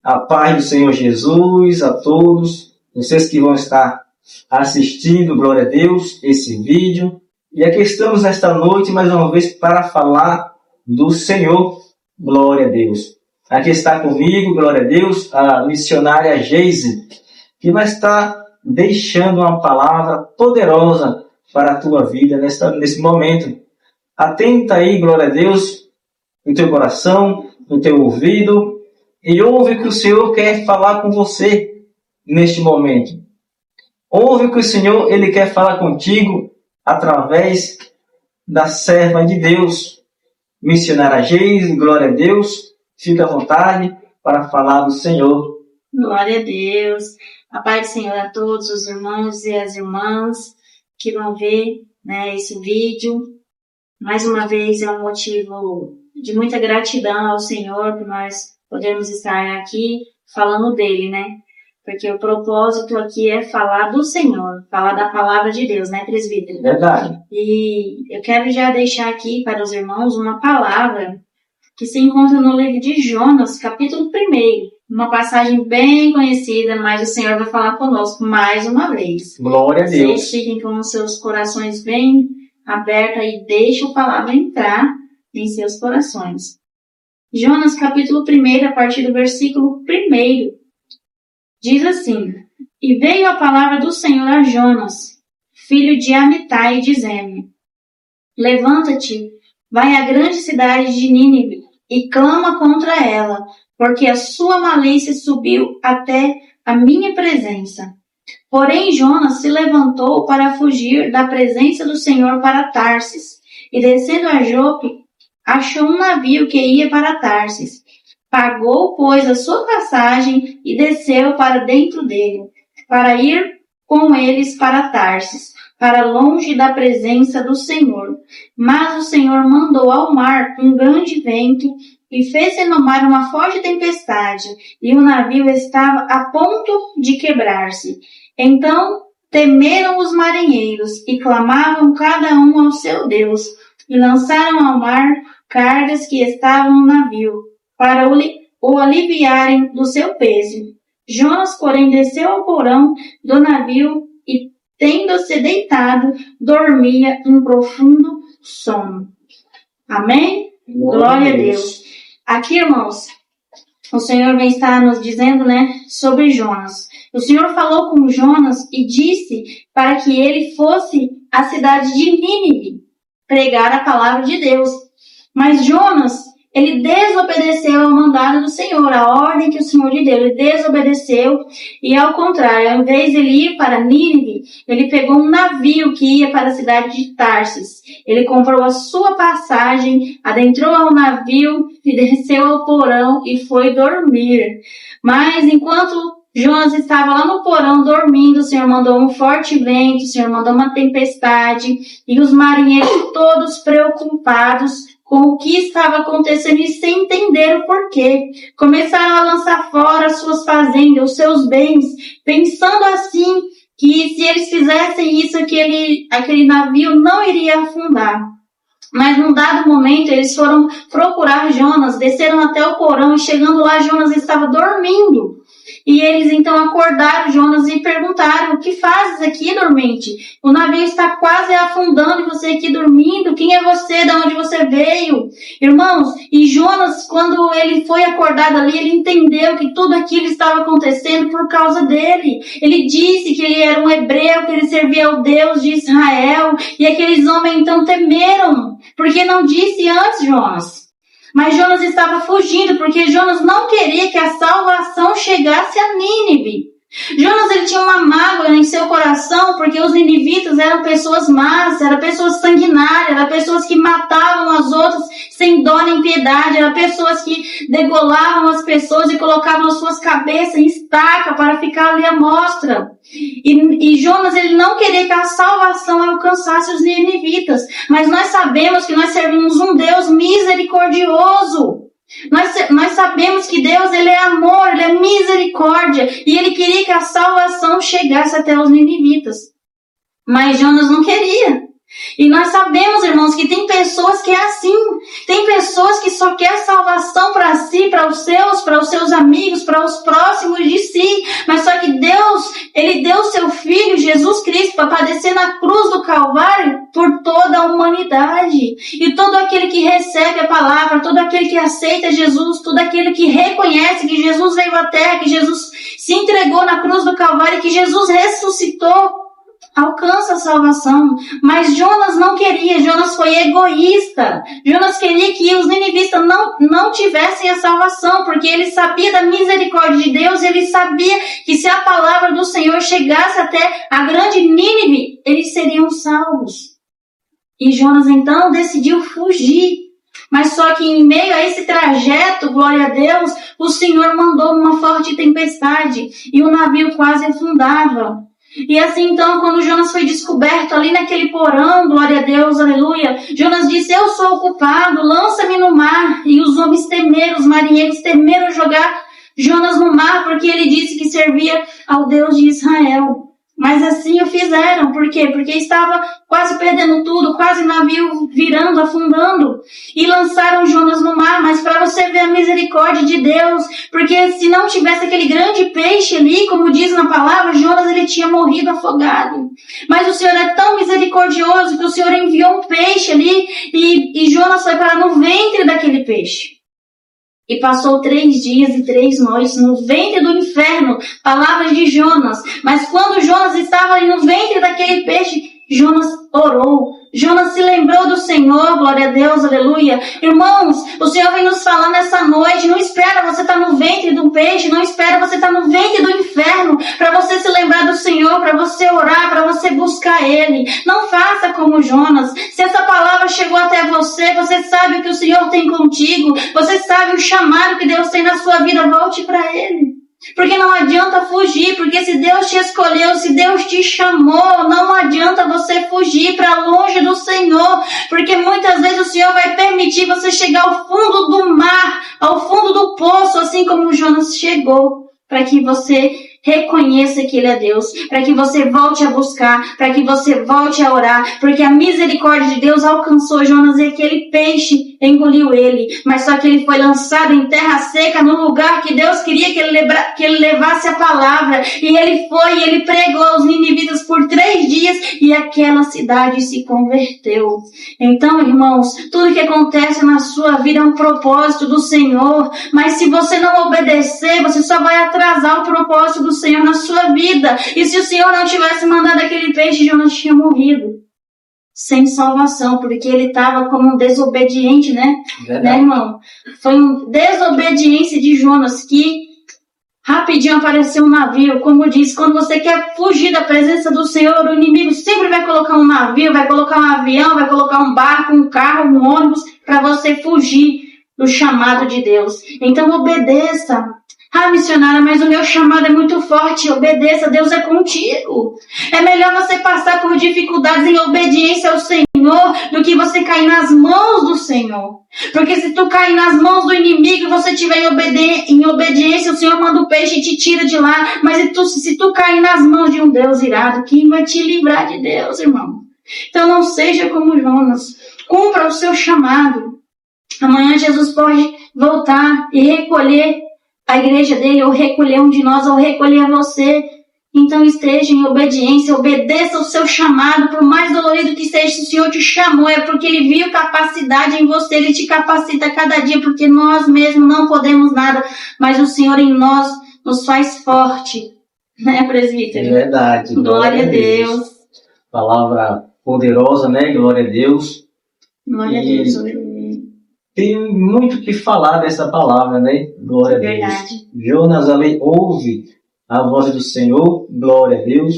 A paz do Senhor Jesus a todos, vocês que vão estar assistindo, glória a Deus, esse vídeo. E aqui estamos nesta noite, mais uma vez, para falar do Senhor, glória a Deus. Aqui está comigo, glória a Deus, a missionária Geise, que vai estar deixando uma palavra poderosa para a tua vida nesse momento. Atenta aí, glória a Deus, no teu coração, no teu ouvido, e ouve o que o Senhor quer falar com você neste momento. Ouve o que o Senhor ele quer falar contigo através da serva de Deus, missionária Geise, glória a Deus. Fica à vontade para falar do Senhor. Glória a Deus. A paz do Senhor a todos os irmãos e as irmãs que vão ver, esse vídeo. Mais uma vez é um motivo de muita gratidão ao Senhor por nós podermos estar aqui falando dele, Porque o propósito aqui é falar do Senhor, falar da palavra de Deus, presbítero? Verdade. E eu quero já deixar aqui para os irmãos uma palavra que se encontra no livro de Jonas, capítulo 1. Uma passagem bem conhecida, mas o Senhor vai falar conosco mais uma vez. Glória a Deus. Vocês fiquem com os seus corações bem abertos e deixem a palavra entrar em seus corações. Jonas, capítulo 1, a partir do versículo 1, diz assim: E veio a palavra do Senhor a Jonas, filho de Amitai, dizendo: Levanta-te, vai à grande cidade de Nínive e clama contra ela, porque a sua malícia subiu até a minha presença. Porém Jonas se levantou para fugir da presença do Senhor para Tarsis, e descendo a Jope, achou um navio que ia para Tarsis. Pagou, pois, a sua passagem e desceu para dentro dele, para ir com eles para Tarsis, para longe da presença do Senhor. Mas o Senhor mandou ao mar um grande vento e fez-se no mar uma forte tempestade, e o navio estava a ponto de quebrar-se. Então temeram os marinheiros e clamavam cada um ao seu Deus, e lançaram ao mar cargas que estavam no navio, para o aliviarem do seu peso. Jonas, porém, desceu ao porão do navio e, tendo-se deitado, dormia um profundo sono. Amém? Glória a Deus. Aqui, irmãos, o Senhor vem estar nos dizendo, sobre Jonas. O Senhor falou com Jonas e disse para que ele fosse à cidade de Nínive pregar a palavra de Deus. Mas Jonas, ele desobedeceu ao mandado do Senhor, a ordem que o Senhor lhe deu. Ele desobedeceu e, ao contrário, ao invés de ele ir para Nínive, ele pegou um navio que ia para a cidade de Tarsis. Ele comprou a sua passagem, adentrou ao navio e desceu ao porão e foi dormir. Mas enquanto Jonas estava lá no porão dormindo, o Senhor mandou um forte vento, o Senhor mandou uma tempestade, e os marinheiros todos preocupados com o que estava acontecendo e sem entender o porquê, começaram a lançar fora as suas fazendas, os seus bens, pensando assim que se eles fizessem isso, aquele navio não iria afundar. Mas num dado momento eles foram procurar Jonas, desceram até o porão e chegando lá Jonas estava dormindo. E eles então acordaram Jonas e perguntaram: o que fazes aqui, dormente? O navio está quase afundando e você aqui dormindo. Quem é você? De onde você veio? Irmãos, e Jonas, quando ele foi acordado ali, ele entendeu que tudo aquilo estava acontecendo por causa dele. Ele disse que ele era um hebreu, que ele servia ao Deus de Israel. E aqueles homens então temeram, porque não disse antes Jonas. Mas Jonas estava fugindo, porque Jonas não queria que a salvação chegasse a Nínive. Jonas, ele tinha uma mágoa em seu coração, porque os ninivitas eram pessoas más, eram pessoas sanguinárias, eram pessoas que matavam as outras sem dó nem piedade, eram pessoas que degolavam as pessoas e colocavam as suas cabeças em estaca para ficar ali à mostra. E Jonas, ele não queria que a salvação alcançasse os ninivitas, mas nós sabemos que nós servimos um Deus misericordioso. Nós sabemos que Deus, ele é amor, ele é misericórdia, e ele queria que a salvação chegasse até os ninivitas. Mas Jonas não queria. E nós sabemos, irmãos, que tem pessoas que é assim. Tem pessoas que só querem salvação para si, para os seus amigos, para os próximos de si. Mas só que Deus, Ele deu o seu Filho, Jesus Cristo, para padecer na cruz do Calvário por toda a humanidade. E todo aquele que recebe a palavra, todo aquele que aceita Jesus, todo aquele que reconhece que Jesus veio à terra, que Jesus se entregou na cruz do Calvário, que Jesus ressuscitou, alcança a salvação. Mas Jonas não queria, Jonas foi egoísta. Jonas queria que os ninivitas não tivessem a salvação, porque ele sabia da misericórdia de Deus, ele sabia que se a palavra do Senhor chegasse até a grande Nínive, eles seriam salvos. E Jonas então decidiu fugir. Mas só que em meio a esse trajeto, glória a Deus, o Senhor mandou uma forte tempestade e o navio quase afundava. E assim então, quando Jonas foi descoberto ali naquele porão, glória a Deus, aleluia, Jonas disse: eu sou o culpado, lança-me no mar. E os homens temeram, os marinheiros temeram jogar Jonas no mar, porque ele disse que servia ao Deus de Israel. Mas assim o fizeram. Por quê? Porque estava quase perdendo tudo, quase o navio virando, afundando. E lançaram Jonas no mar. Mas para você ver a misericórdia de Deus, porque se não tivesse aquele grande peixe ali, como diz na palavra, Jonas ele tinha morrido afogado. Mas o Senhor é tão misericordioso que o Senhor enviou um peixe ali e Jonas foi parar no ventre daquele peixe. E passou 3 dias e 3 noites no ventre do inferno. Palavras de Jonas. Mas quando Jonas estava ali no ventre daquele peixe, Jonas orou. Jonas se lembrou do Senhor, glória a Deus, aleluia. Irmãos, o Senhor vem nos falar nessa noite, não espera você estar no ventre do peixe, não espera você estar no ventre do inferno, para você se lembrar do Senhor, para você orar, para você buscar Ele. Não faça como Jonas. Se essa palavra chegou até você, você sabe o que o Senhor tem contigo, você sabe o chamado que Deus tem na sua vida, volte para Ele. Porque não adianta fugir, porque se Deus te escolheu, se Deus te chamou, não adianta você fugir para longe do Senhor, porque muitas vezes o Senhor vai permitir você chegar ao fundo do mar, ao fundo do poço, assim como Jonas chegou, para que você reconheça que Ele é Deus, para que você volte a buscar, para que você volte a orar, porque a misericórdia de Deus alcançou Jonas e aquele peixe engoliu ele, mas só que ele foi lançado em terra seca, no lugar que Deus queria que ele levasse a palavra, e ele foi, e ele pregou aos ninivitas por 3 dias, e aquela cidade se converteu. Então, irmãos, tudo que acontece na sua vida é um propósito do Senhor, mas se você não obedecer, você só vai atrasar o propósito do Senhor na sua vida. E se o Senhor não tivesse mandado aquele peixe, Jonas tinha morrido sem salvação, porque ele estava como um desobediente, né? Né, irmão? Foi uma desobediência de Jonas que rapidinho apareceu um navio. Como diz, quando você quer fugir da presença do Senhor, o inimigo sempre vai colocar um navio, vai colocar um avião, vai colocar um barco, um carro, um ônibus, para você fugir do chamado de Deus. Então obedeça. Ah, missionária, mas o meu chamado é muito forte. Obedeça, Deus é contigo. É melhor você passar por dificuldades em obediência ao Senhor do que você cair nas mãos do Senhor. Porque se tu cair nas mãos do inimigo e você estiver em obediência, o Senhor manda o peixe e te tira de lá. Mas se tu cair nas mãos de um Deus irado, quem vai te livrar de Deus, irmão? Então não seja como Jonas. Cumpra o seu chamado. Amanhã Jesus pode voltar e recolher a igreja dele, ou recolher um de nós, ou recolher você. Então esteja em obediência, obedeça o seu chamado, por mais dolorido que seja. Se o Senhor te chamou, é porque Ele viu capacidade em você, Ele te capacita a cada dia, porque nós mesmos não podemos nada, mas o Senhor em nós nos faz forte, né, presbítero? Verdade. Glória a Deus. Palavra poderosa, né? Glória a Deus. Glória a Deus. Tem muito o que falar dessa palavra, né? Glória a Deus. Verdade. Jonas ali ouve a voz do Senhor, glória a Deus.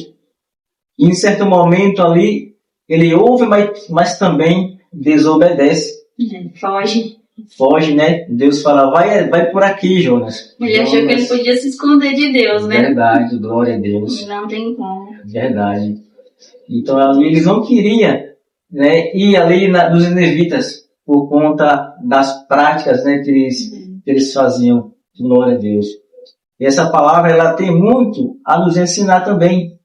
E em certo momento ali, ele ouve, mas também desobedece. Foge, né? Deus fala, vai por aqui, Jonas. Ele achou que ele podia se esconder de Deus, né? Verdade, glória a Deus. Não tem como. Verdade. Então ali eles não queriam, né, ir ali dos ninivitas, por conta das práticas, né, que eles faziam. Glória a Deus. E essa palavra ela tem muito a nos ensinar também.